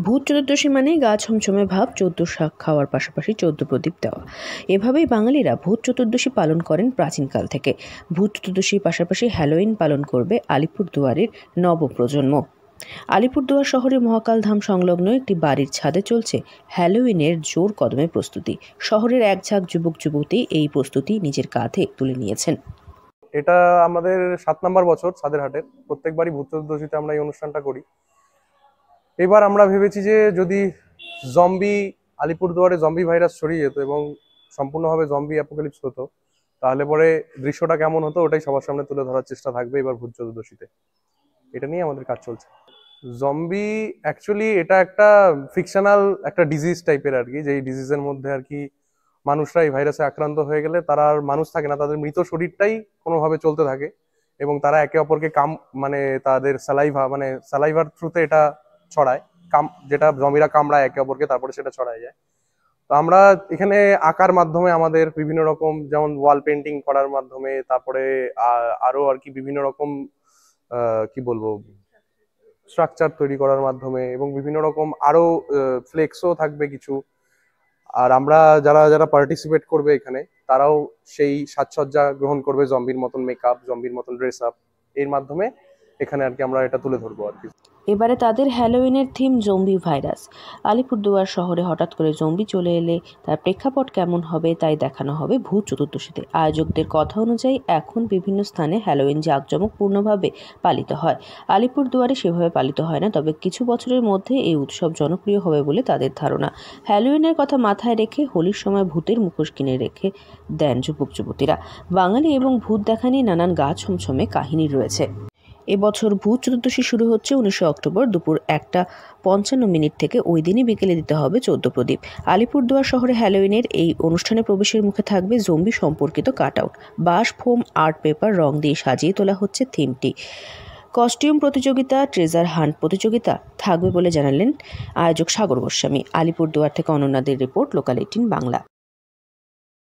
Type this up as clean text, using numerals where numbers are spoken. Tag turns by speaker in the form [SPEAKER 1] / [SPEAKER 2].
[SPEAKER 1] ভূত চতুর্দশী মানেই গা ছমছমে ভাব, 14 শাক খাওয়ার পাশাপাশি 14 প্রদীপ দেওয়া। এভাবেই বাঙালিরা ভূত চতুর্দশী পালন করেন প্রাচীনকাল থেকে। ভূত চতুর্দশীর পাশাপাশি হ্যালোইন পালন করবে আলিপুরদুয়ারের নবপ্রজন্ম। আলিপুরদুয়ার শহরে মহাকালধাম সংলগ্ন একটি বাড়ির ছাদে চলছে হ্যালোইনের জোর কদমে প্রস্তুতি। শহরের এক ঝাঁক যুবক যুবতী এই প্রস্তুতি নিজের কাঁধে তুলে নিয়েছেন।
[SPEAKER 2] এটা আমাদের 7 নম্বর বছর ছাদের হাটের। প্রত্যেকবারই ভূত চতুর্দশীতে আমরা এই অনুষ্ঠানটা করি। এবার আমরা ভেবেছি যে যদি আলিপুরদুয়ারে জম্বি ভাইরাস ছড়িয়ে যেত এবং সম্পূর্ণভাবে জম্বি অ্যাপোক্যালিপস হতো, তাহলে পরে দৃশ্যটা কেমন হতো ওটাই সবার সামনে তুলে ধরার চেষ্টা থাকবে এবার ভূত চতুর্দশীতে। এটা নিয়ে আমাদের কাজ চলছে। জম্বি অ্যাকচুয়ালি এটা একটা ফিকশনাল একটা ডিজিজ টাইপের আর কি, যেই ডিজিজের মধ্যে আর কি মানুষরা এই ভাইরাসে আক্রান্ত হয়ে গেলে তারা আর মানুষ থাকে না, তাদের মৃত শরীরটাই কোনোভাবে চলতে থাকে এবং তারা একে অপরকে তাদের স্যালাইভার থ্রুতে এটা ছড়ায়, যেটা জমিরা কামড়ায় একে অপরকে, তারপরে সেটা ছড়ায় যায়। তো আমরা এখানে আঁকার মাধ্যমে আমাদের বিভিন্ন রকম, যেমন ওয়াল পেন্টিং করার মাধ্যমে, তারপরে আরো আর কি বিভিন্ন রকম কি বলবো স্ট্রাকচার তৈরি করার মাধ্যমে, এবং বিভিন্ন রকম আরো ফ্লেক্সও থাকবে কিছু। আর আমরা যারা যারা পার্টিসিপেট করবে এখানে, তারাও সেই সাজসজ্জা গ্রহণ করবে, জম্বির মতন মেকআপ, জম্বির মতন ড্রেস আপ, এর মাধ্যমে এখানে আর কি আমরা এটা তুলে ধরবো আর কি।
[SPEAKER 1] এবারে তাদের হ্যালোইনের থিম জম্বি ভাইরাস। আলিপুরদুয়ার শহরে হঠাৎ করে জম্বি চলে এলে তার প্রেক্ষাপট কেমন হবে তাই দেখানো হবে ভূত চতুর্দশীতে। আয়োজকদের কথা অনুযায়ী এখন বিভিন্ন স্থানে হ্যালোইন জাঁকজমকপূর্ণভাবে পালিত হয়। আলিপুরদুয়ারে সেভাবে পালিত হয় না, তবে কিছু বছরের মধ্যে এই উৎসব জনপ্রিয় হবে বলে তাদের ধারণা। হ্যালোইনের কথা মাথায় রেখে হোলির সময় ভূতের মুখোশ কিনে রেখে দেন যুবক যুবতীরা। বাঙালি এবং ভূত দেখা নিয়ে নানান গা ছমছমে কাহিনী রয়েছে। এবছর ভূত চতুর্দশী শুরু হচ্ছে 19 অক্টোবর দুপুর 1:55 থেকে। ওই দিনই বিকেলে দিতে হবে 14 প্রদীপ। আলিপুরদুয়ার শহরে হ্যালোইনের এই অনুষ্ঠানে প্রবেশের মুখে থাকবে জম্বি সম্পর্কিত কাট আউট। বাঁশ, ফোম, আর্ট পেপার, রং দিয়ে সাজিয়ে তোলা হচ্ছে থিমটি। কস্টিউম প্রতিযোগিতা, ট্রেজার হান্ট প্রতিযোগিতা থাকবে বলে জানালেন আয়োজক সাগর গোস্বামী। আলিপুরদুয়ার থেকে অনন্যাদের রিপোর্ট, লোকাল 18 বাংলা।